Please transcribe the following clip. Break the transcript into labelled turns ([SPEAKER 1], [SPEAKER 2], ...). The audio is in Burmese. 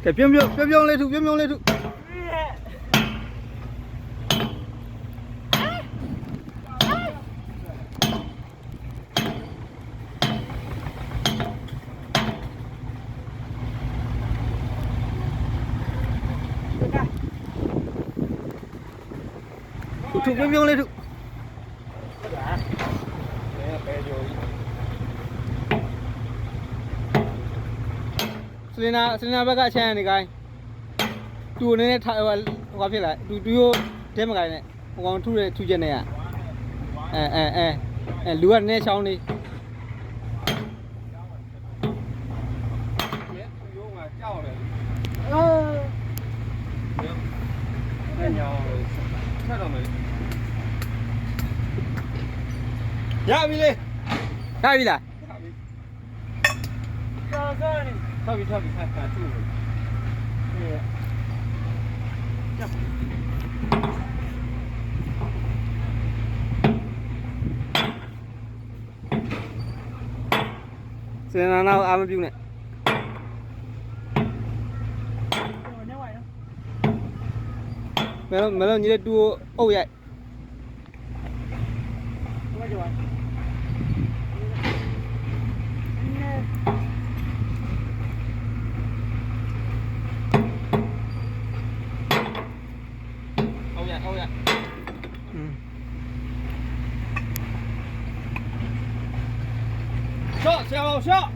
[SPEAKER 1] ကဲပြုံးလေးထုပြုံးလေးထုပြုံးလေးထုစလင်နာဘက်ကအချမ်းနေကိုင်းတူအနေနဲ့ဟိုဖြစ်လာတူရိုးတဲမကိုင်းနဲ့ဟိုကောင်ထုတဲ့ထုချက်နဲ့လူကနည်းချောင်းနေရပြီလေရပြီလားထောက်ပြီခါတူစင်နာနာအားမပြုနဲ့မလို့ညီလေးတူအုပ်ရိုက်笑，